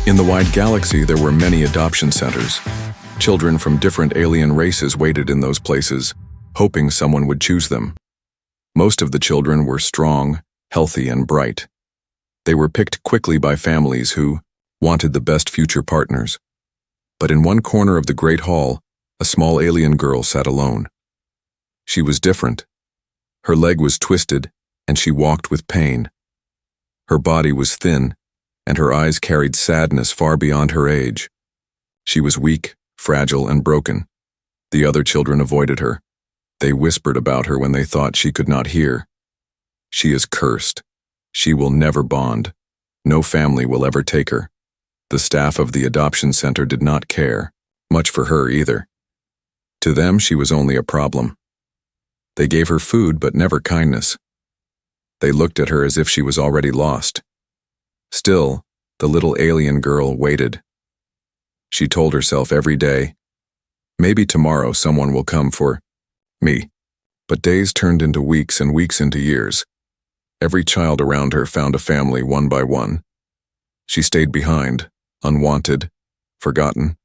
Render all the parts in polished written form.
In the wide galaxy, there were many adoption centers. Children from different alien races waited in those places, hoping someone would choose them. Most of the children were strong, healthy, and bright. They were picked quickly by families who wanted the best future partners. But in one corner of the great hall, a small alien girl sat alone. She was different. Her leg was twisted, and she walked with pain. Her body was thin, and her eyes carried sadness far beyond her age. She was weak, fragile, and broken. The other children avoided her. They whispered about her when they thought she could not hear. She is cursed. She will never bond. No family will ever take her. The staff of the adoption center did not care much for her either. To them, she was only a problem. They gave her food, but never kindness. They looked at her as if she was already lost. Still, the little alien girl waited. She told herself every day, maybe tomorrow someone will come for me. But days turned into weeks and weeks into years. Every child around her found a family one by one. She stayed behind, unwanted, forgotten.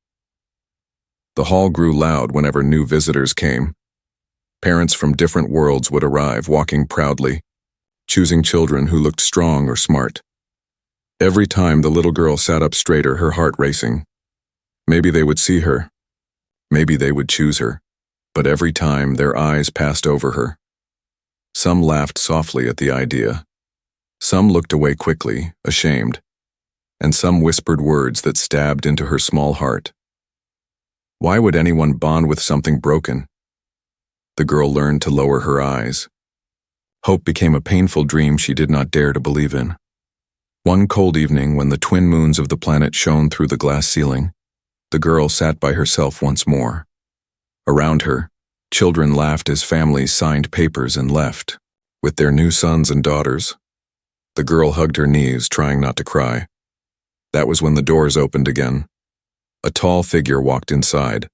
The hall grew loud whenever new visitors came. Parents from different worlds would arrive, walking proudly, choosing children who looked strong or smart. Every time the little girl sat up straighter, her heart racing. Maybe they would see her. Maybe they would choose her. But every time, their eyes passed over her. Some laughed softly at the idea. Some looked away quickly, ashamed. And some whispered words that stabbed into her small heart. Why would anyone bond with something broken? The girl learned to lower her eyes. Hope became a painful dream she did not dare to believe in. One cold evening, when the twin moons of the planet shone through the glass ceiling, the girl sat by herself once more. Around her, children laughed as families signed papers and left, with their new sons and daughters. The girl hugged her knees, trying not to cry. That was when the doors opened again. A tall figure walked inside.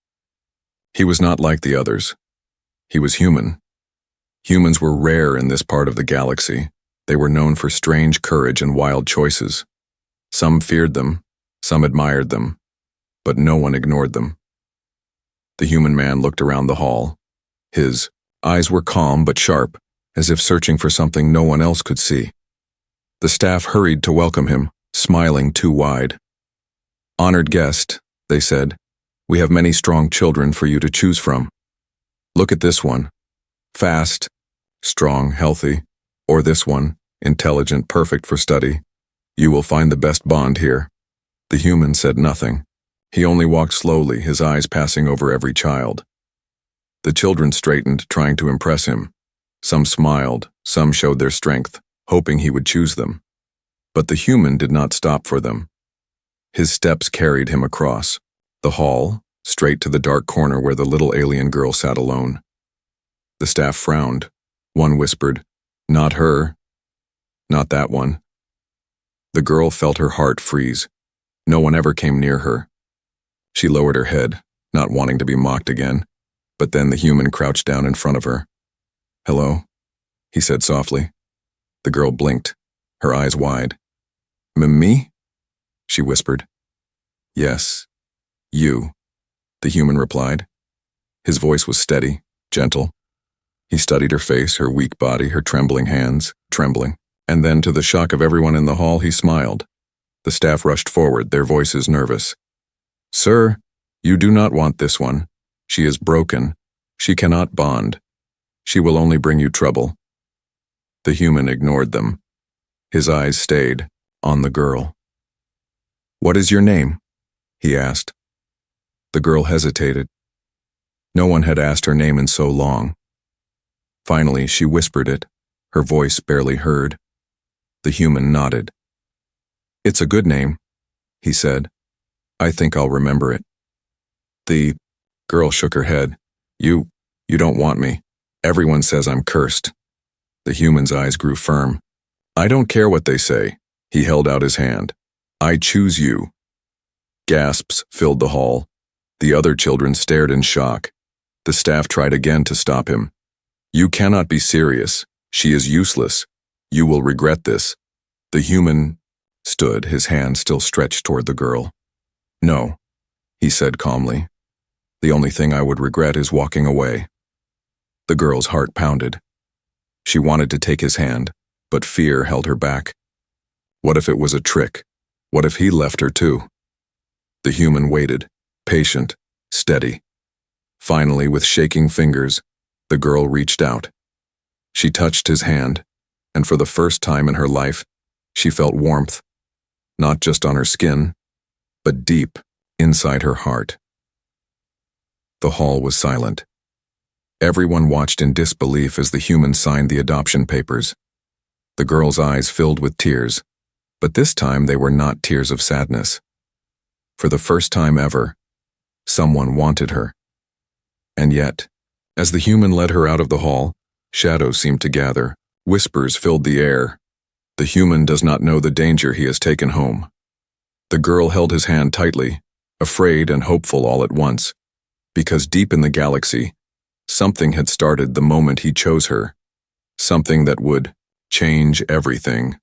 He was not like the others. He was human. Humans were rare in this part of the galaxy. They were known for strange courage and wild choices. Some feared them, some admired them, but no one ignored them. The human man looked around the hall. His eyes were calm but sharp, as if searching for something no one else could see. The staff hurried to welcome him, smiling too wide. "Honored guest," they said, "we have many strong children for you to choose from. Look at this one. Fast, strong, healthy. Or this one, intelligent, perfect for study. You will find the best bond here." The human said nothing. He only walked slowly, his eyes passing over every child. The children straightened, trying to impress him. Some smiled, some showed their strength, hoping he would choose them. But the human did not stop for them. His steps carried him across the hall, straight to the dark corner where the little alien girl sat alone. The staff frowned. One whispered, "Not her. Not that one." The girl felt her heart freeze. No one ever came near her. She lowered her head, not wanting to be mocked again, but then the human crouched down in front of her. "Hello," he said softly. The girl blinked, her eyes wide. "Me?" she whispered. "Yes, you," the human replied. His voice was steady, gentle. He studied her face, her weak body, her trembling hands, trembling. And then, to the shock of everyone in the hall, he smiled. The staff rushed forward, their voices nervous. "Sir, you do not want this one. She is broken. She cannot bond. She will only bring you trouble." The human ignored them. His eyes stayed on the girl. "What is your name?" he asked. The girl hesitated. No one had asked her name in so long. Finally, she whispered it, her voice barely heard. The human nodded. "It's a good name," he said. "I think I'll remember it." The girl shook her head. You don't want me. Everyone says I'm cursed." The human's eyes grew firm. "I don't care what they say." He held out his hand. "I choose you." Gasps filled the hall. The other children stared in shock. The staff tried again to stop him. "You cannot be serious. She is useless. You will regret this." The human stood, his hand still stretched toward the girl. "No," he said calmly. "The only thing I would regret is walking away." The girl's heart pounded. She wanted to take his hand, but fear held her back. What if it was a trick? What if he left her too? The human waited, patient, steady. Finally, with shaking fingers, the girl reached out. She touched his hand, and for the first time in her life, she felt warmth, not just on her skin, but deep inside her heart. The hall was silent. Everyone watched in disbelief as the human signed the adoption papers. The girl's eyes filled with tears, but this time they were not tears of sadness. For the first time ever, someone wanted her. And yet, as the human led her out of the hall, shadows seemed to gather, whispers filled the air. The human does not know the danger he has taken home. The girl held his hand tightly, afraid and hopeful all at once, because deep in the galaxy, something had started the moment he chose her, something that would change everything.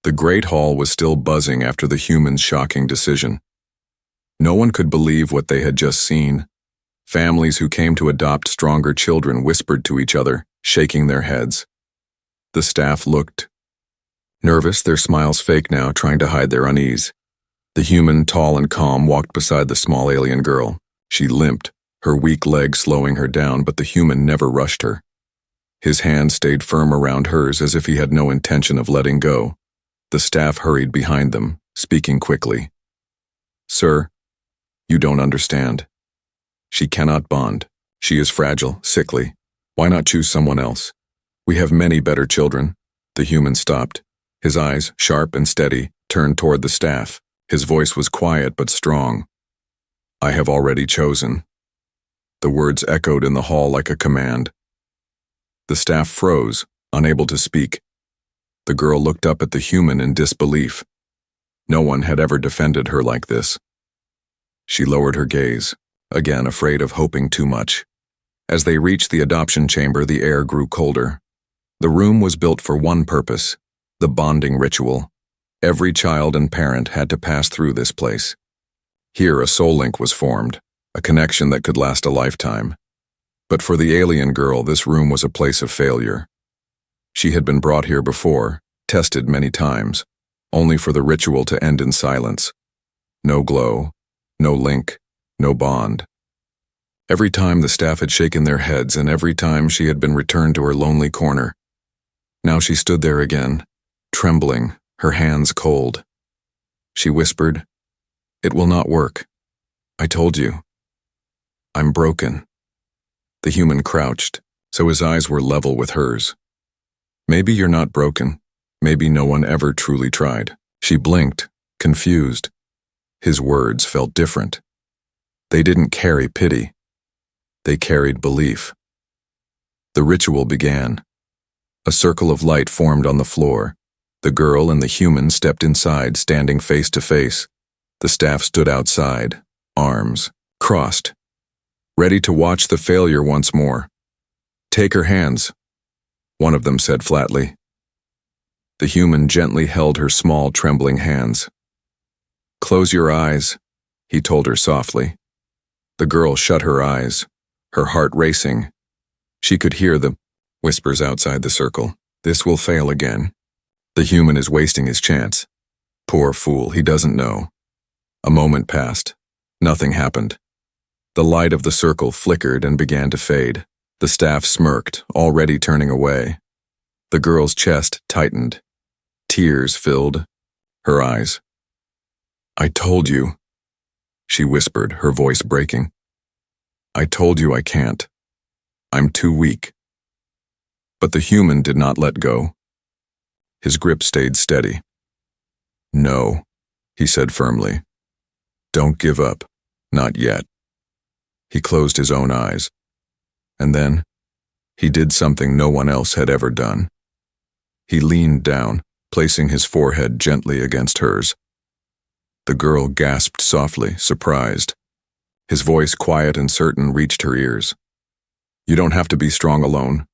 The great hall was still buzzing after the human's shocking decision. No one could believe what they had just seen. Families who came to adopt stronger children whispered to each other, shaking their heads. The staff looked nervous, their smiles fake now, trying to hide their unease. The human, tall and calm, walked beside the small alien girl. She limped, her weak legs slowing her down, but the human never rushed her. His hand stayed firm around hers as if he had no intention of letting go. The staff hurried behind them, speaking quickly. "Sir, you don't understand. She cannot bond. She is fragile, sickly. Why not choose someone else? We have many better children." The human stopped. His eyes, sharp and steady, turned toward the staff. His voice was quiet but strong. "I have already chosen." The words echoed in the hall like a command. The staff froze, unable to speak. The girl looked up at the human in disbelief. No one had ever defended her like this. She lowered her gaze, again afraid of hoping too much. As they reached the adoption chamber, the air grew colder. The room was built for one purpose, the bonding ritual. Every child and parent had to pass through this place. Here a soul link was formed, a connection that could last a lifetime. But for the alien girl, this room was a place of failure. She had been brought here before, tested many times, only for the ritual to end in silence. No glow, no link, no bond. Every time the staff had shaken their heads, and every time she had been returned to her lonely corner. Now she stood there again, trembling, her hands cold. She whispered, "It will not work. I told you. I'm broken." The human crouched, so his eyes were level with hers. "Maybe you're not broken. Maybe no one ever truly tried." She blinked, confused. His words felt different. They didn't carry pity. They carried belief. The ritual began. A circle of light formed on the floor. The girl and the human stepped inside, standing face to face. The staff stood outside, arms crossed, ready to watch the failure once more. "Take her hands," one of them said flatly. The human gently held her small, trembling hands. "Close your eyes," he told her softly. The girl shut her eyes, her heart racing. She could hear the whispers outside the circle. "This will fail again. The human is wasting his chance. Poor fool, he doesn't know." A moment passed. Nothing happened. The light of the circle flickered and began to fade. The staff smirked, already turning away. The girl's chest tightened. Tears filled her eyes. "I told you," she whispered, her voice breaking. "I told you I can't. I'm too weak." But the human did not let go. His grip stayed steady. "No," he said firmly. "Don't give up. Not yet." He closed his own eyes. And then, he did something no one else had ever done. He leaned down, placing his forehead gently against hers. The girl gasped softly, surprised. His voice, quiet and certain, reached her ears. "You don't have to be strong alone.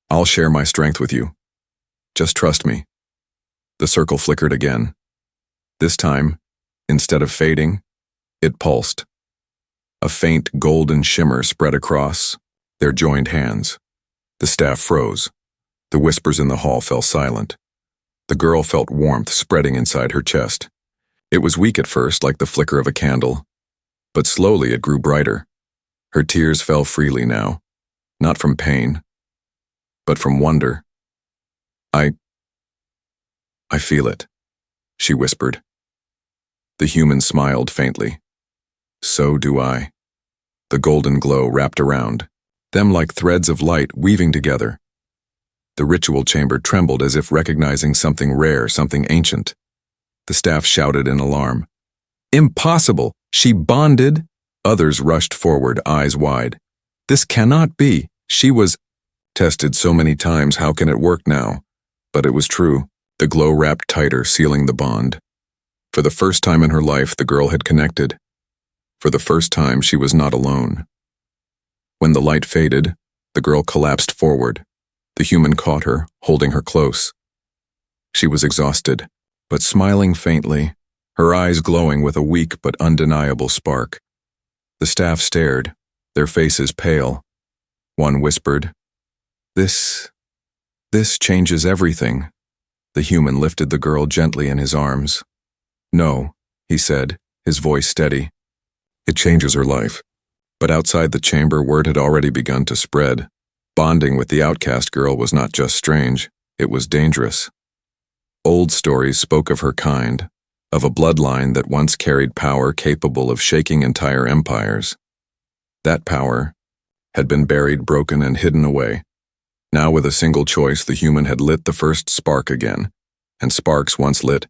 I'll share my strength with you. Just trust me." The circle flickered again. This time, instead of fading, it pulsed. A faint golden shimmer spread across their joined hands. The staff froze. The whispers in the hall fell silent. The girl felt warmth spreading inside her chest. It was weak at first, like the flicker of a candle, but slowly it grew brighter. Her tears fell freely now, not from pain, but from wonder. I feel it, she whispered. The human smiled faintly. So do I. The golden glow wrapped around them like threads of light weaving together. The ritual chamber trembled as if recognizing something rare, something ancient. The staff shouted in alarm. Impossible! She bonded! Others rushed forward, eyes wide. This cannot be! She was tested so many times, how can it work now? But it was true. The glow wrapped tighter, sealing the bond. For the first time in her life, the girl had connected. For the first time, she was not alone. When the light faded, the girl collapsed forward. The human caught her, holding her close. She was exhausted, but smiling faintly, her eyes glowing with a weak but undeniable spark. The staff stared, their faces pale. One whispered, This changes everything." The human lifted the girl gently in his arms. "No," he said, his voice steady. "It changes her life." But outside the chamber, word had already begun to spread. Bonding with the outcast girl was not just strange, it was dangerous. Old stories spoke of her kind, of a bloodline that once carried power capable of shaking entire empires. That power had been buried, broken, and hidden away. Now, with a single choice, the human had lit the first spark again, and sparks, once lit,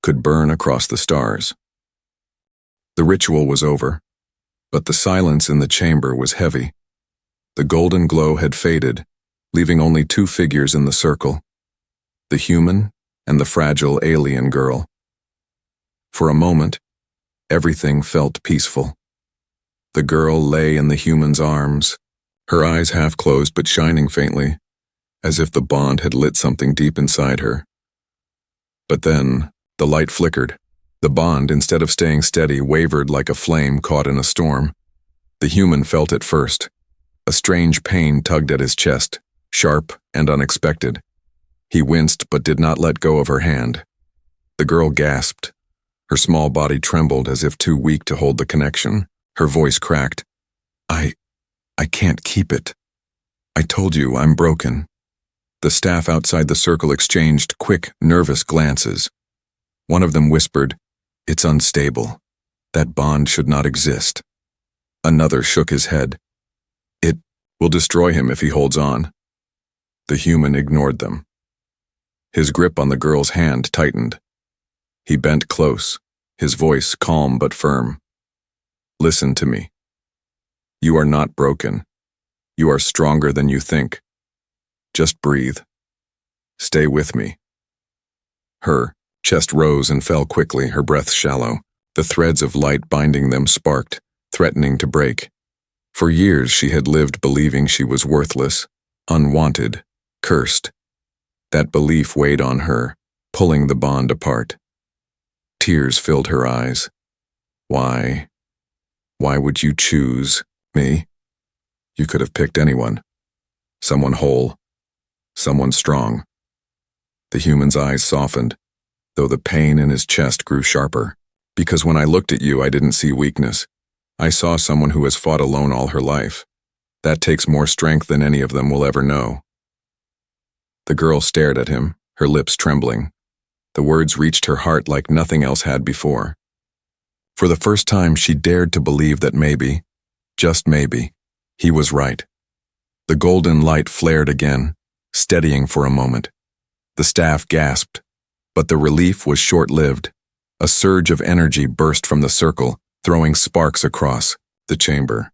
could burn across the stars. The ritual was over, but the silence in the chamber was heavy. The golden glow had faded, leaving only two figures in the circle, the human and the fragile alien girl. For a moment, everything felt peaceful. The girl lay in the human's arms, her eyes half closed but shining faintly, as if the bond had lit something deep inside her. But then, the light flickered. The bond, instead of staying steady, wavered like a flame caught in a storm. The human felt it first. A strange pain tugged at his chest, sharp and unexpected. He winced but did not let go of her hand. The girl gasped. Her small body trembled as if too weak to hold the connection. Her voice cracked. I can't keep it. I told you I'm broken." The staff outside the circle exchanged quick, nervous glances. One of them whispered, "It's unstable. That bond should not exist." Another shook his head. "It will destroy him if he holds on." The human ignored them. His grip on the girl's hand tightened. He bent close, his voice calm but firm. "Listen to me. You are not broken. You are stronger than you think. Just breathe. Stay with me." Her chest rose and fell quickly, her breath shallow. The threads of light binding them sparked, threatening to break. For years she had lived believing she was worthless, unwanted, cursed. That belief weighed on her, pulling the bond apart. Tears filled her eyes. Why would you choose me? You could have picked anyone. Someone whole. Someone strong. The human's eyes softened, though the pain in his chest grew sharper. "Because when I looked at you, I didn't see weakness. I saw someone who has fought alone all her life. That takes more strength than any of them will ever know." The girl stared at him, her lips trembling. The words reached her heart like nothing else had before. For the first time, she dared to believe that maybe, just maybe, he was right. The golden light flared again, steadying for a moment. The staff gasped, but the relief was short-lived. A surge of energy burst from the circle, throwing sparks across the chamber.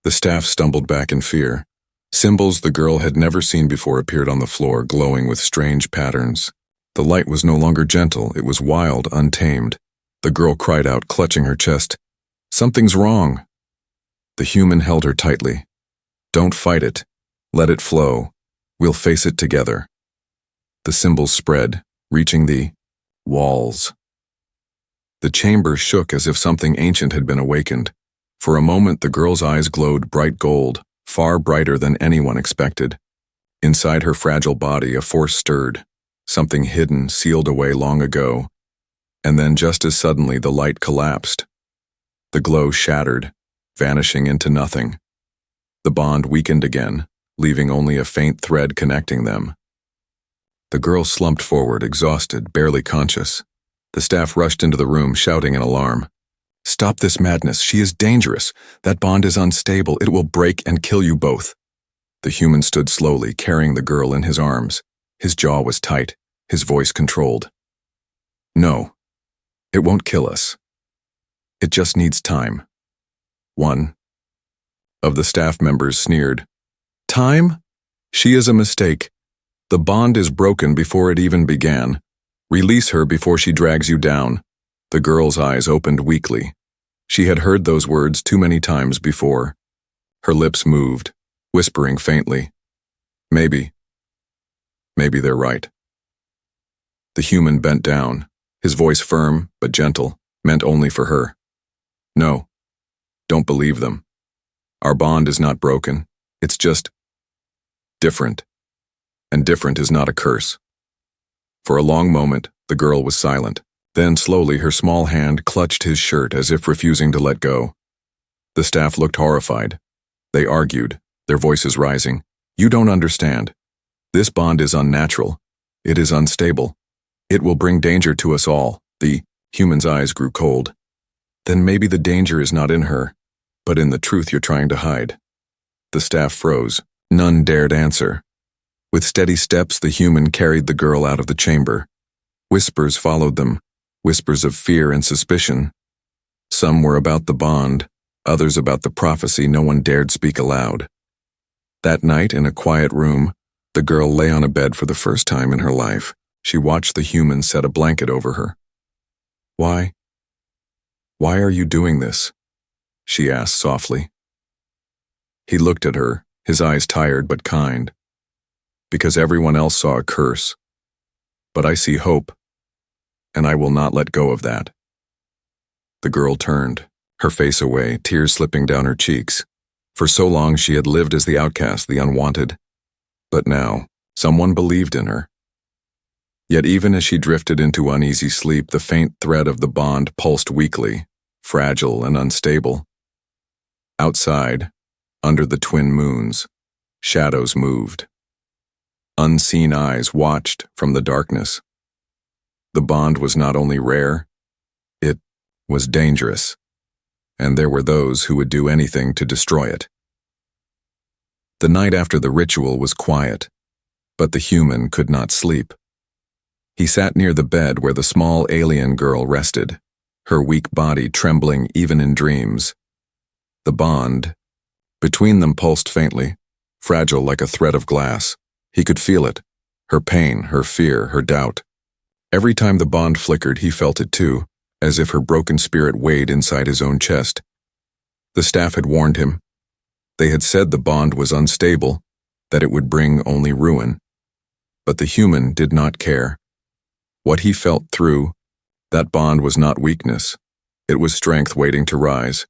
The staff stumbled back in fear. Symbols the girl had never seen before appeared on the floor, glowing with strange patterns. The light was no longer gentle, it was wild, untamed. The girl cried out, clutching her chest, "Something's wrong." The human held her tightly. "Don't fight it. Let it flow. We'll face it together." The symbols spread, reaching the walls. The chamber shook as if something ancient had been awakened. For a moment, the girl's eyes glowed bright gold, far brighter than anyone expected. Inside her fragile body, a force stirred, something hidden, sealed away long ago. And then just as suddenly, the light collapsed. The glow shattered, vanishing into nothing. The bond weakened again, leaving only a faint thread connecting them. The girl slumped forward, exhausted, barely conscious. The staff rushed into the room, shouting in alarm. "Stop this madness. She is dangerous. That bond is unstable. It will break and kill you both." The human stood slowly, carrying the girl in his arms. His jaw was tight, his voice controlled. "No, it won't kill us. It just needs time." One of the staff members sneered. "Time? She is a mistake. The bond is broken before it even began. Release her before she drags you down." The girl's eyes opened weakly. She had heard those words too many times before. Her lips moved, whispering faintly, Maybe they're right." The human bent down, his voice firm but gentle, meant only for her. "No, don't believe them. Our bond is not broken. It's just different. And different is not a curse." For a long moment, the girl was silent. Then slowly her small hand clutched his shirt as if refusing to let go. The staff looked horrified. They argued, their voices rising. "You don't understand. This bond is unnatural. It is unstable. It will bring danger to us all." The human's eyes grew cold. "Then maybe the danger is not in her, but in the truth you're trying to hide." The staff froze. None dared answer. With steady steps, the human carried the girl out of the chamber. Whispers followed them, whispers of fear and suspicion. Some were about the bond, others about the prophecy no one dared speak aloud. That night, in a quiet room, the girl lay on a bed for the first time in her life. She watched the human set a blanket over her. Why are you doing this?" she asked softly. He looked at her, his eyes tired but kind. "Because everyone else saw a curse. But I see hope, and I will not let go of that." The girl turned, her face away, tears slipping down her cheeks. For so long she had lived as the outcast, the unwanted. But now, someone believed in her. Yet even as she drifted into uneasy sleep, the faint thread of the bond pulsed weakly, fragile and unstable. Outside, under the twin moons, shadows moved. Unseen eyes watched from the darkness. The bond was not only rare, it was dangerous, and there were those who would do anything to destroy it. The night after the ritual was quiet, but the human could not sleep. He sat near the bed where the small alien girl rested, her weak body trembling even in dreams. The bond between them pulsed faintly, fragile like a thread of glass. He could feel it, her pain, her fear, her doubt. Every time the bond flickered, he felt it too, as if her broken spirit weighed inside his own chest. The staff had warned him. They had said the bond was unstable, that it would bring only ruin. But the human did not care. What he felt through, that bond was not weakness. It was strength waiting to rise.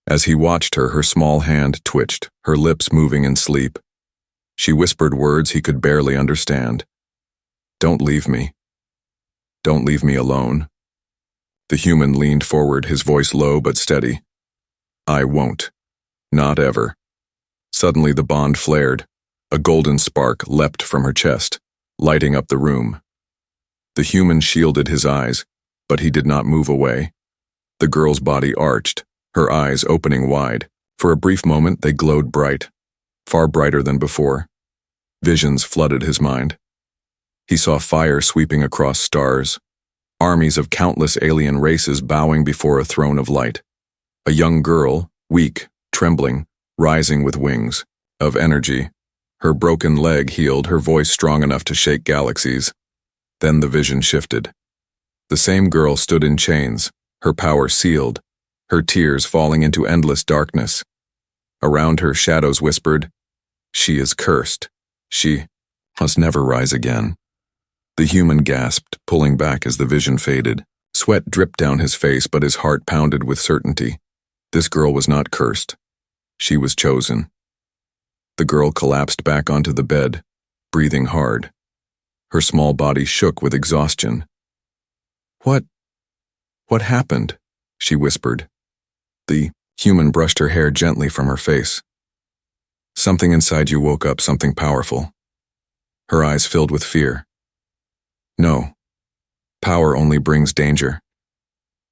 As he watched her, her small hand twitched, her lips moving in sleep. She whispered words he could barely understand. "Don't leave me. Don't leave me alone." The human leaned forward, his voice low but steady. "I won't. Not ever." Suddenly the bond flared. A golden spark leapt from her chest, lighting up the room. The human shielded his eyes, but he did not move away. The girl's body arched, her eyes opening wide. For a brief moment they glowed bright, far brighter than before. Visions flooded his mind. He saw fire sweeping across stars, armies of countless alien races bowing before a throne of light. A young girl, weak, trembling, rising with wings of energy. Her broken leg healed, her voice strong enough to shake galaxies. Then the vision shifted. The same girl stood in chains, her power sealed, her tears falling into endless darkness. Around her, shadows whispered, "She is cursed. She must never rise again." The human gasped, pulling back as the vision faded. Sweat dripped down his face, but his heart pounded with certainty. This girl was not cursed. She was chosen. The girl collapsed back onto the bed, breathing hard. Her small body shook with exhaustion. What happened?" she whispered. The human brushed her hair gently from her face. "Something inside you woke up, something powerful." Her eyes filled with fear. "No. Power only brings danger.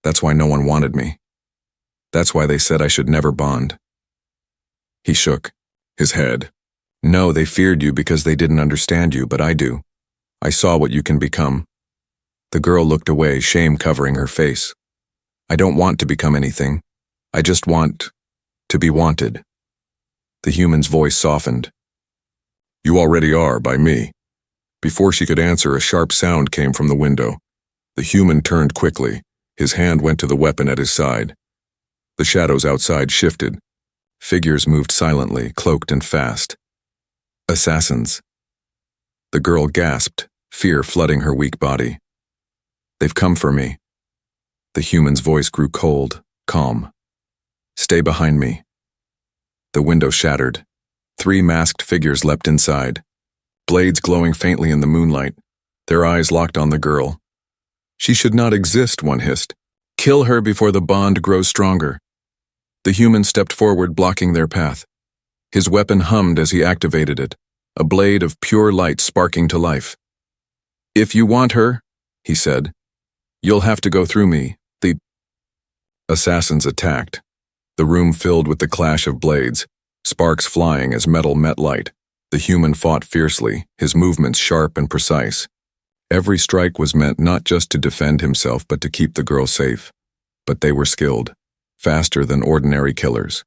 That's why no one wanted me. That's why they said I should never bond." He shook his head. "No, they feared you because they didn't understand you, but I do. I saw what you can become." The girl looked away, shame covering her face. "I don't want to become anything. I just want to be wanted." The human's voice softened. "You already are, by me." Before she could answer, a sharp sound came from the window. The human turned quickly. His hand went to the weapon at his side. The shadows outside shifted. Figures moved silently, cloaked and fast. "Assassins." The girl gasped, fear flooding her weak body. "They've come for me." The human's voice grew cold, calm. "Stay behind me." The window shattered. 3 masked figures leapt inside, blades glowing faintly in the moonlight. Their eyes locked on the girl. "She should not exist," one hissed. "Kill her before the bond grows stronger." The human stepped forward, blocking their path. His weapon hummed as he activated it, a blade of pure light sparking to life. "If you want her," he said, "you'll have to go through me." The assassins attacked. The room filled with the clash of blades, sparks flying as metal met light. The human fought fiercely, his movements sharp and precise. Every strike was meant not just to defend himself but to keep the girl safe. But they were skilled, faster than ordinary killers.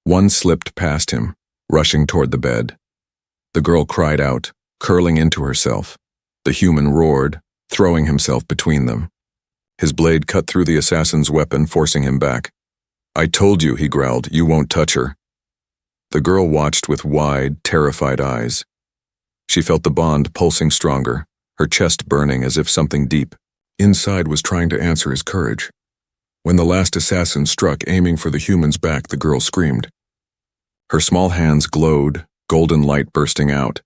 One slipped past him, rushing toward the bed. The girl cried out, curling into herself. The human roared, throwing himself between them. His blade cut through the assassin's weapon, forcing him back. "I told you," he growled, "you won't touch her." The girl watched with wide, terrified eyes. She felt the bond pulsing stronger, her chest burning as if something deep inside was trying to answer his courage. When the last assassin struck, aiming for the human's back, the girl screamed. Her small hands glowed, golden light bursting out.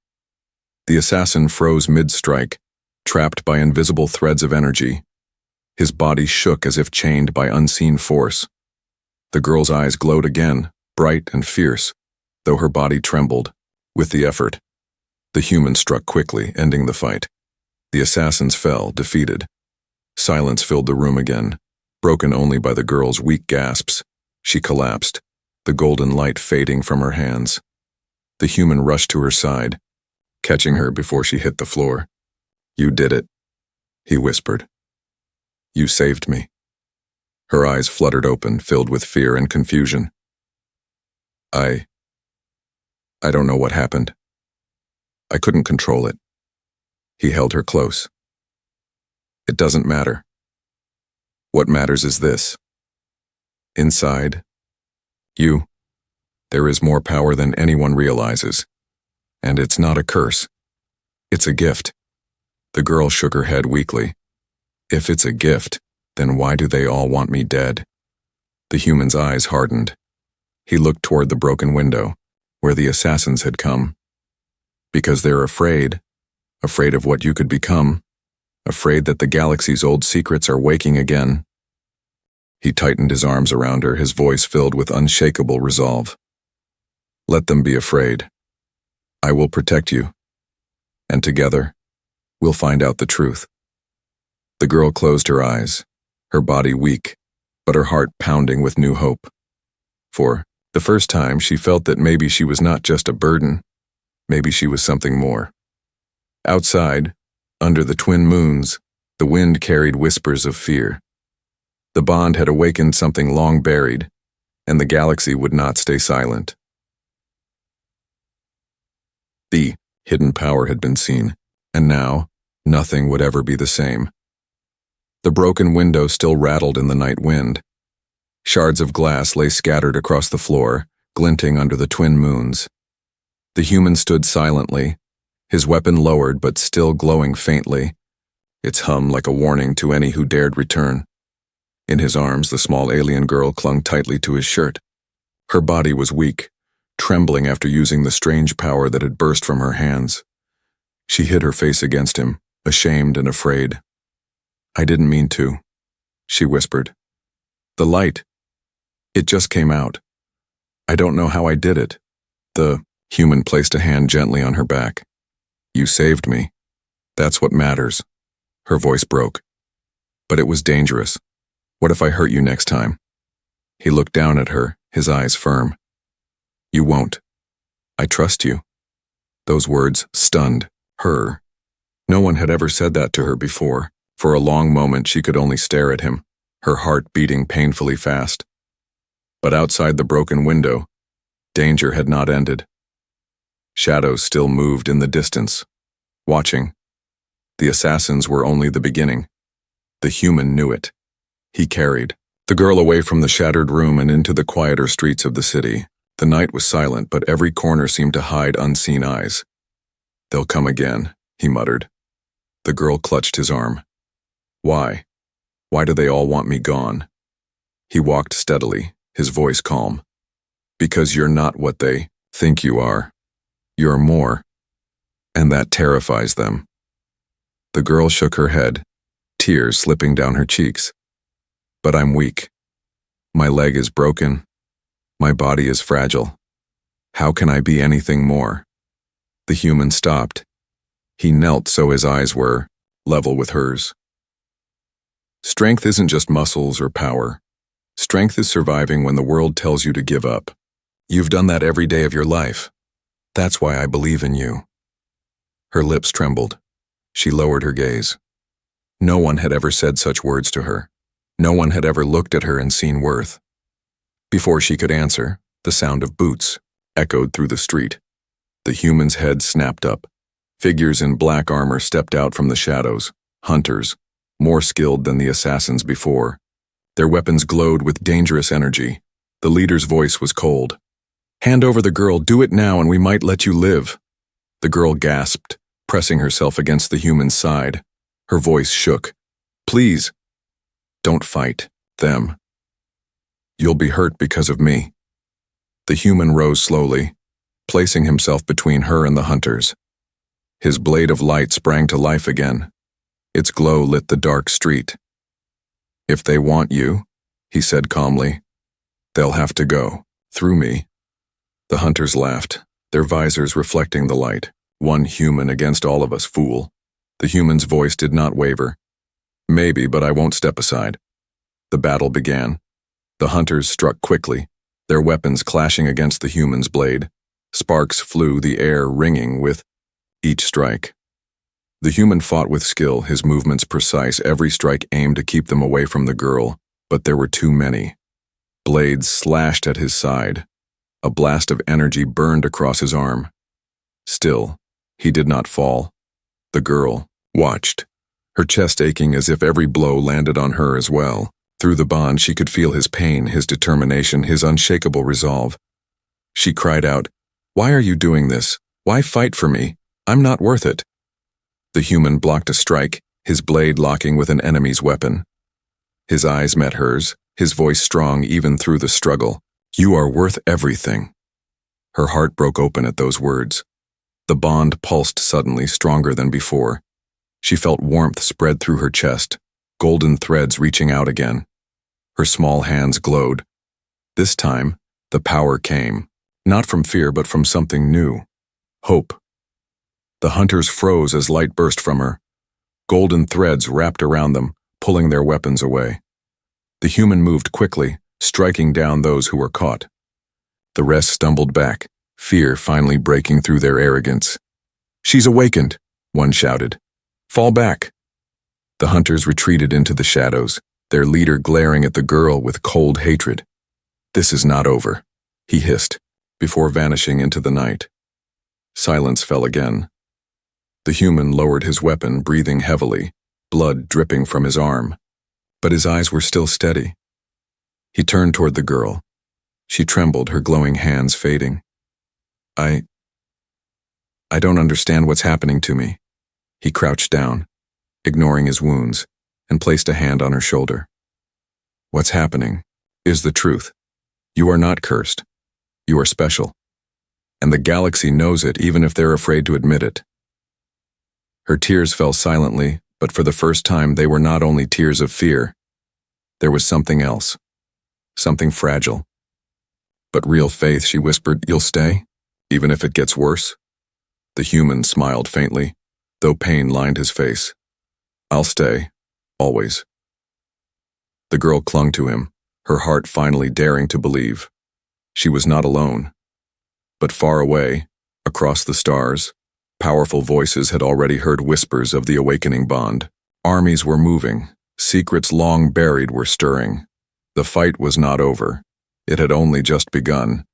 The assassin froze mid-strike, trapped by invisible threads of energy. His body shook as if chained by unseen force. The girl's eyes glowed again, bright and fierce, though her body trembled with the effort. The human struck quickly, ending the fight. The assassins fell, defeated. Silence filled the room again, broken only by the girl's weak gasps. She collapsed, the golden light fading from her hands. The human rushed to her side, catching her before she hit the floor. "You did it," he whispered. "You saved me." Her eyes fluttered open, filled with fear and confusion. I don't know what happened. I couldn't control it." He held her close. "It doesn't matter. What matters is this. Inside you, there is more power than anyone realizes. And it's not a curse. It's a gift." The girl shook her head weakly. "If it's a gift, then why do they all want me dead?" The human's eyes hardened. He looked toward the broken window, where the assassins had come. "Because they're afraid of what you could become, afraid that the galaxy's old secrets are waking again." He tightened his arms around her, his voice filled with unshakable resolve. "Let them be afraid. I will protect you. And together, we'll find out the truth." The girl closed her eyes, her body weak, but her heart pounding with new hope. For the first time, she felt that maybe she was not just a burden, maybe she was something more. Outside, under the twin moons, the wind carried whispers of fear. The bond had awakened something long buried, and the galaxy would not stay silent. The hidden power had been seen, and now, nothing would ever be the same. The broken window still rattled in the night wind. Shards of glass lay scattered across the floor, glinting under the twin moons. The human stood silently, his weapon lowered but still glowing faintly, its hum like a warning to any who dared return. In his arms, the small alien girl clung tightly to his shirt. Her body was weak, trembling after using the strange power that had burst from her hands. She hid her face against him, ashamed and afraid. "I didn't mean to," she whispered. "The light. It just came out. I don't know how I did it." The human placed a hand gently on her back. "You saved me. That's what matters." Her voice broke. "But it was dangerous. What if I hurt you next time?" He looked down at her, his eyes firm. "You won't. I trust you." Those words stunned her. No one had ever said that to her before. For a long moment she could only stare at him, her heart beating painfully fast. But outside the broken window, danger had not ended. Shadows still moved in the distance, watching. The assassins were only the beginning. The human knew it. He carried the girl away from the shattered room and into the quieter streets of the city. The night was silent, but every corner seemed to hide unseen eyes. "They'll come again," he muttered. The girl clutched his arm. "Why? Why do they all want me gone?" He walked steadily, his voice calm. "Because you're not what they think you are. You're more. And that terrifies them." The girl shook her head, tears slipping down her cheeks. "But I'm weak. My leg is broken. My body is fragile. How can I be anything more?" The human stopped. He knelt so his eyes were level with hers. "Strength isn't just muscles or power. Strength is surviving when the world tells you to give up. You've done that every day of your life. That's why I believe in you." Her lips trembled. She lowered her gaze. No one had ever said such words to her. No one had ever looked at her and seen worth. Before she could answer, the sound of boots echoed through the street. The human's head snapped up. Figures in black armor stepped out from the shadows, hunters, more skilled than the assassins before. Their weapons glowed with dangerous energy. The leader's voice was cold. "Hand over the girl, do it now and we might let you live." The girl gasped, pressing herself against the human's side. Her voice shook. "Please, don't fight them. You'll be hurt because of me." The human rose slowly, placing himself between her and the hunters. His blade of light sprang to life again. Its glow lit the dark street. "If they want you," he said calmly, "they'll have to go through me." The hunters laughed, their visors reflecting the light. "One human against all of us, fool." The human's voice did not waver. "Maybe, but I won't step aside." The battle began. The hunters struck quickly, their weapons clashing against the human's blade. Sparks flew, the air ringing with each strike. The human fought with skill, his movements precise, every strike aimed to keep them away from the girl, but there were too many. Blades slashed at his side. A blast of energy burned across his arm. Still, he did not fall. The girl watched, her chest aching as if every blow landed on her as well. Through the bond she could feel his pain, his determination, his unshakable resolve. She cried out, "Why are you doing this? Why fight for me? I'm not worth it." The human blocked a strike, his blade locking with an enemy's weapon. His eyes met hers, his voice strong even through the struggle. "You are worth everything." Her heart broke open at those words. The bond pulsed suddenly, stronger than before. She felt warmth spread through her chest, golden threads reaching out again. Her small hands glowed. This time, the power came, not from fear but from something new. Hope. The hunters froze as light burst from her. Golden threads wrapped around them, pulling their weapons away. The human moved quickly, striking down those who were caught. The rest stumbled back, fear finally breaking through their arrogance. "She's awakened," one shouted. "Fall back." The hunters retreated into the shadows, their leader glaring at the girl with cold hatred. "This is not over," he hissed, before vanishing into the night. Silence fell again. The human lowered his weapon, breathing heavily, blood dripping from his arm. But his eyes were still steady. He turned toward the girl. She trembled, her glowing hands fading. I don't understand what's happening to me. He crouched down, ignoring his wounds, and placed a hand on her shoulder. What's happening is the truth. You are not cursed. You are special. And the galaxy knows it even if they're afraid to admit it. Her tears fell silently, but for the first time they were not only tears of fear. There was something else. Something fragile. But real faith, she whispered. You'll stay, even if it gets worse? The human smiled faintly, though pain lined his face. I'll stay, always. The girl clung to him, her heart finally daring to believe. She was not alone. But far away, across the stars, powerful voices had already heard whispers of the awakening bond. Armies were moving, secrets long buried were stirring. The fight was not over. It had only just begun.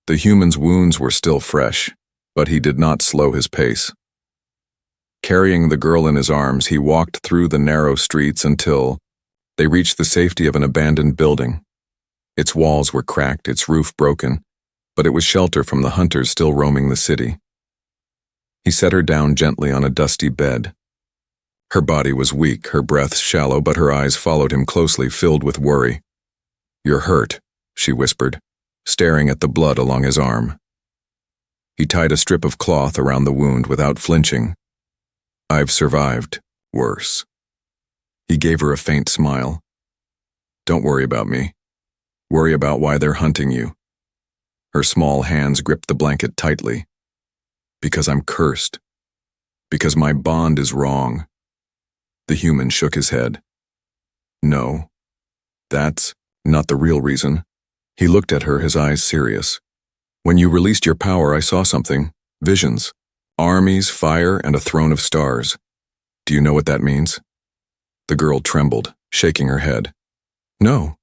The human's wounds were still fresh, but he did not slow his pace. Carrying the girl in his arms, he walked through the narrow streets until they reached the safety of an abandoned building. Its walls were cracked, its roof broken, but it was shelter from the hunters still roaming the city. He set her down gently on a dusty bed. Her body was weak, her breath shallow, but her eyes followed him closely, filled with worry. You're hurt, she whispered, staring at the blood along his arm. He tied a strip of cloth around the wound without flinching. I've survived worse. He gave her a faint smile. Don't worry about me. Worry about why they're hunting you. Her small hands gripped the blanket tightly. Because I'm cursed. Because my bond is wrong. The human shook his head. No, that's not the real reason. He looked at her, his eyes serious. When you released your power, I saw something. Visions. Armies, fire, and a throne of stars. Do you know what that means? The girl trembled, shaking her head. No.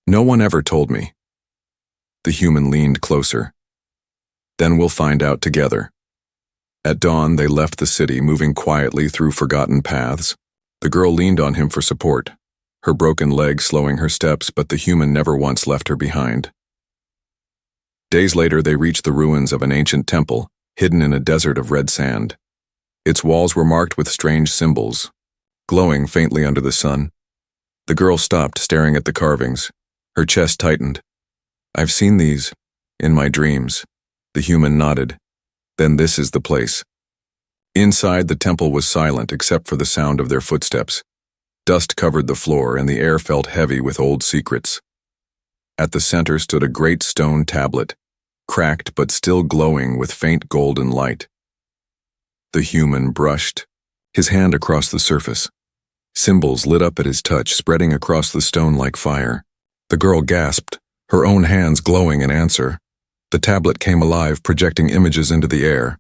No one ever told me. The human leaned closer. Then we'll find out together. At dawn, they left the city, moving quietly through forgotten paths. The girl leaned on him for support, her broken leg slowing her steps, but the human never once left her behind. Days later, they reached the ruins of an ancient temple, hidden in a desert of red sand. Its walls were marked with strange symbols, glowing faintly under the sun. The girl stopped, staring at the carvings. Her chest tightened. I've seen these, in my dreams. The human nodded. Then this is the place. Inside, the temple was silent except for the sound of their footsteps. Dust covered the floor and the air felt heavy with old secrets. At the center stood a great stone tablet, cracked but still glowing with faint golden light. The human brushed his hand across the surface. Symbols lit up at his touch, spreading across the stone like fire. The girl gasped, her own hands glowing in answer. The tablet came alive, projecting images into the air.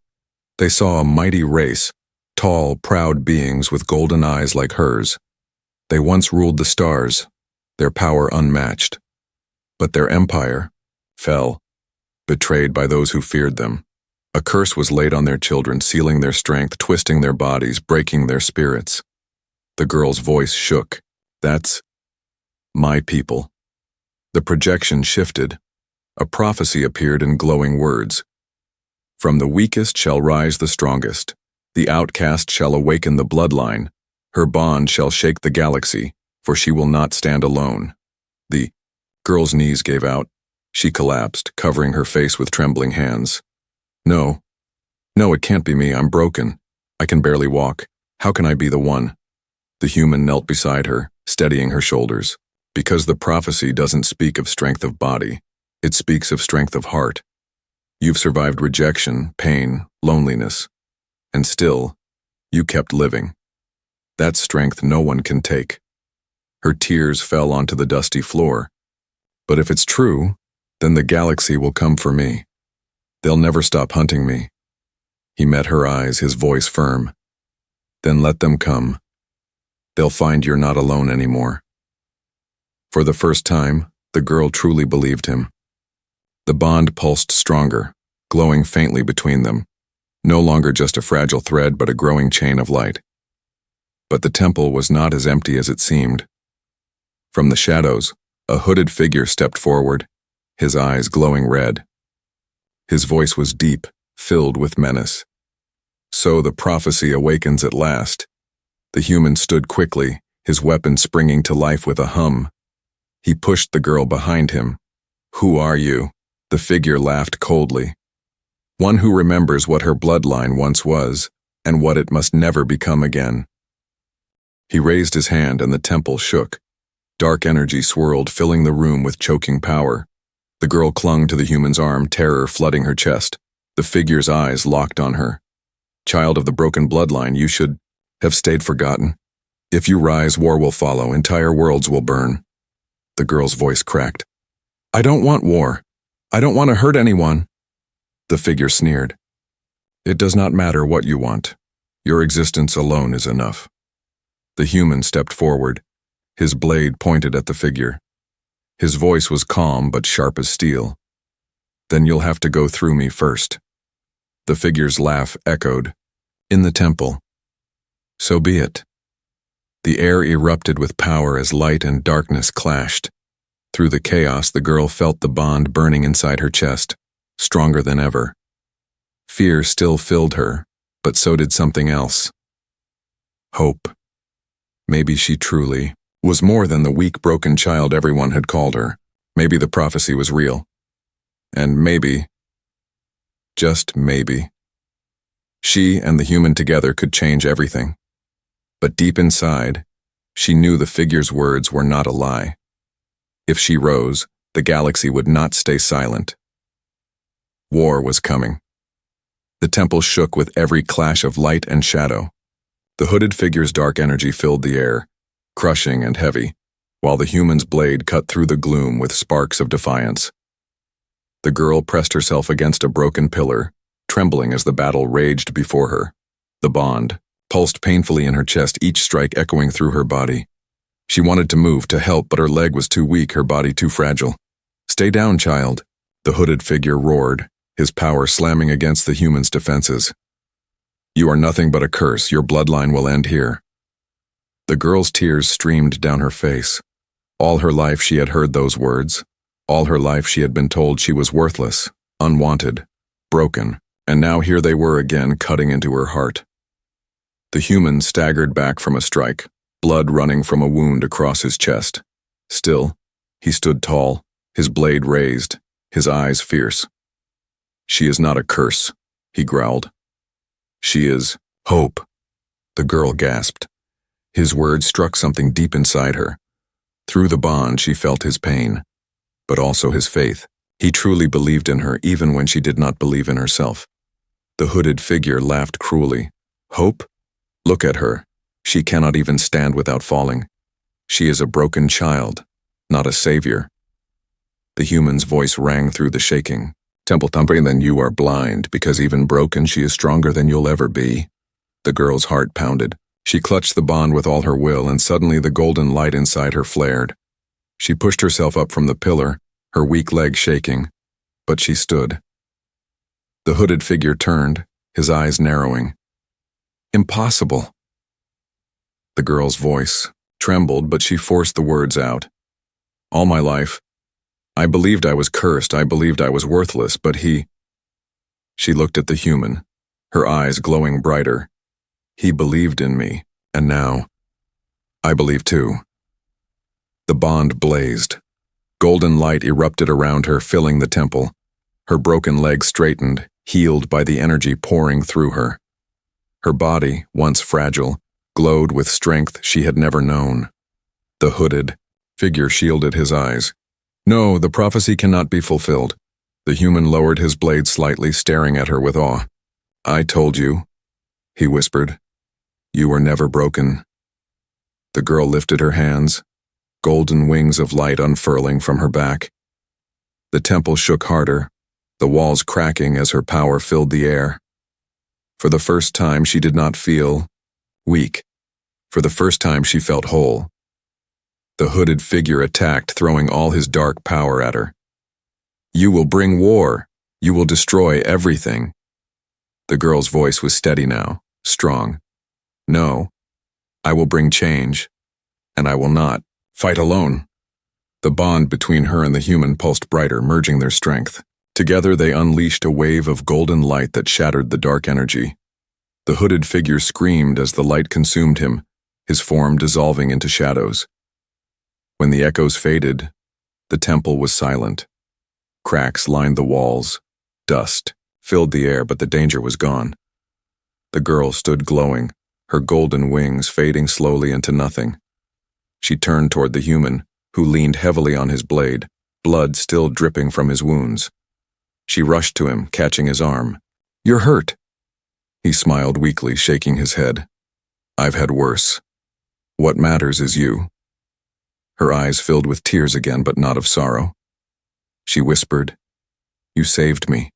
They saw a mighty race, tall, proud beings with golden eyes like hers. They once ruled the stars, their power unmatched. But their empire fell, betrayed by those who feared them. A curse was laid on their children, sealing their strength, twisting their bodies, breaking their spirits. The girl's voice shook. That's my people. The projection shifted. A prophecy appeared in glowing words. From the weakest shall rise the strongest. The outcast shall awaken the bloodline. Her bond shall shake the galaxy, for she will not stand alone. The girl's knees gave out. She collapsed, covering her face with trembling hands. No, it can't be me. I'm broken. I can barely walk. How can I be the one? The human knelt beside her, steadying her shoulders. Because the prophecy doesn't speak of strength of body. It speaks of strength of heart. You've survived rejection, pain, loneliness. And still, you kept living. That's strength no one can take. Her tears fell onto the dusty floor. But if it's true, then the galaxy will come for me. They'll never stop hunting me. He met her eyes, his voice firm. Then let them come. They'll find you're not alone anymore. For the first time, the girl truly believed him. The bond pulsed stronger, glowing faintly between them, no longer just a fragile thread but a growing chain of light. But the temple was not as empty as it seemed. From the shadows, a hooded figure stepped forward, his eyes glowing red. His voice was deep, filled with menace. So the prophecy awakens at last. The human stood quickly, his weapon springing to life with a hum. He pushed the girl behind him. "Who are you?" The figure laughed coldly. "One who remembers what her bloodline once was, and what it must never become again." He raised his hand and the temple shook. Dark energy swirled, filling the room with choking power. The girl clung to the human's arm, terror flooding her chest. The figure's eyes locked on her. "Child of the broken bloodline, you should have stayed forgotten. If you rise, war will follow, entire worlds will burn." The girl's voice cracked. "I don't want war. I don't want to hurt anyone." The figure sneered. "It does not matter what you want. Your existence alone is enough." The human stepped forward, his blade pointed at the figure. His voice was calm but sharp as steel. "Then you'll have to go through me first." The figure's laugh echoed. "In the temple." "So be it." The air erupted with power as light and darkness clashed. Through the chaos, the girl felt the bond burning inside her chest, stronger than ever. Fear still filled her, but so did something else. Hope. Maybe she truly was more than the weak, broken child everyone had called her. Maybe the prophecy was real. And maybe, just maybe, she and the human together could change everything. But deep inside, she knew the figure's words were not a lie. If she rose, the galaxy would not stay silent. War was coming. The temple shook with every clash of light and shadow. The hooded figure's dark energy filled the air, crushing and heavy, while the human's blade cut through the gloom with sparks of defiance. The girl pressed herself against a broken pillar, trembling as the battle raged before her. The bond pulsed painfully in her chest, each strike echoing through her body. She wanted to move, to help, but her leg was too weak, her body too fragile. "Stay down, child," the hooded figure roared, his power slamming against the human's defenses. "You are nothing but a curse. Your bloodline will end here." The girl's tears streamed down her face. All her life she had heard those words. All her life she had been told she was worthless, unwanted, broken, and now here they were again, cutting into her heart. The human staggered back from a strike, blood running from a wound across his chest. Still, he stood tall, his blade raised, his eyes fierce. "She is not a curse," he growled. "She is hope," the girl gasped. His words struck something deep inside her. Through the bond she felt his pain, but also his faith. He truly believed in her even when she did not believe in herself. The hooded figure laughed cruelly. "Hope? Look at her. She cannot even stand without falling. She is a broken child, not a savior." The human's voice rang through the shaking. "Temple Thumper, then you are blind, because even broken she is stronger than you'll ever be." The girl's heart pounded. She clutched the bond with all her will, and suddenly the golden light inside her flared. She pushed herself up from the pillar, her weak leg shaking, but she stood. The hooded figure turned, his eyes narrowing. "Impossible." The girl's voice trembled, but she forced the words out. "All my life, I believed I was cursed, I believed I was worthless, but he—" She looked at the human, her eyes glowing brighter. "He believed in me, and now, I believe too." The bond blazed. Golden light erupted around her, filling the temple. Her broken leg straightened, healed by the energy pouring through her. Her body, once fragile, glowed with strength she had never known. The hooded figure shielded his eyes. "No, the prophecy cannot be fulfilled." The human lowered his blade slightly, staring at her with awe. "I told you," he whispered. "You were never broken." The girl lifted her hands, golden wings of light unfurling from her back. The temple shook harder, the walls cracking as her power filled the air. For the first time she did not feel weak. For the first time she felt whole. The hooded figure attacked, throwing all his dark power at her. "You will bring war. You will destroy everything." The girl's voice was steady now, strong. "No, I will bring change, and I will not fight alone." The bond between her and the human pulsed brighter, merging their strength. Together they unleashed a wave of golden light that shattered the dark energy. The hooded figure screamed as the light consumed him, his form dissolving into shadows. When the echoes faded, the temple was silent. Cracks lined the walls. Dust filled the air, but the danger was gone. The girl stood glowing, her golden wings fading slowly into nothing. She turned toward the human, who leaned heavily on his blade, blood still dripping from his wounds. She rushed to him, catching his arm. "You're hurt." He smiled weakly, shaking his head. "I've had worse. What matters is you." Her eyes filled with tears again, but not of sorrow. She whispered, "You saved me,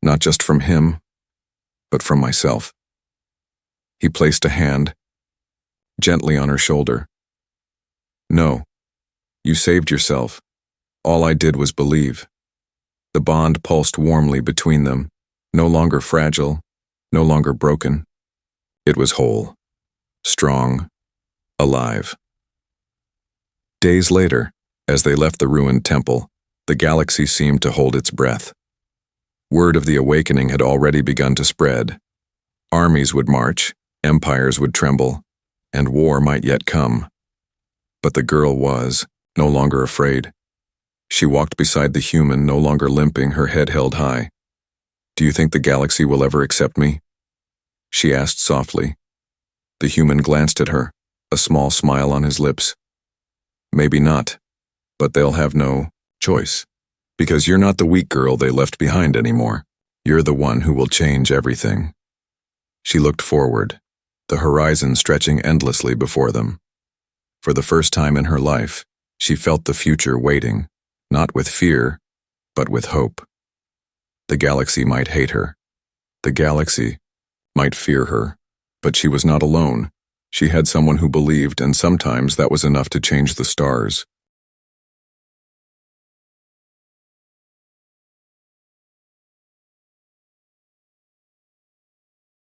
not just from him, but from myself." He placed a hand gently on her shoulder. "No, you saved yourself. All I did was believe." The bond pulsed warmly between them, no longer fragile, no longer broken. It was whole, strong, alive. Days later, as they left the ruined temple, the galaxy seemed to hold its breath. Word of the awakening had already begun to spread. Armies would march, empires would tremble, and war might yet come. But the girl was no longer afraid. She walked beside the human, no longer limping, her head held high. "Do you think the galaxy will ever accept me?" she asked softly. The human glanced at her, a small smile on his lips. "Maybe not, but they'll have no choice. Because you're not the weak girl they left behind anymore. You're the one who will change everything." She looked forward, the horizon stretching endlessly before them. For the first time in her life, she felt the future waiting, not with fear, but with hope. The galaxy might hate her. The galaxy might fear her, but she was not alone. She had someone who believed, and sometimes that was enough to change the stars.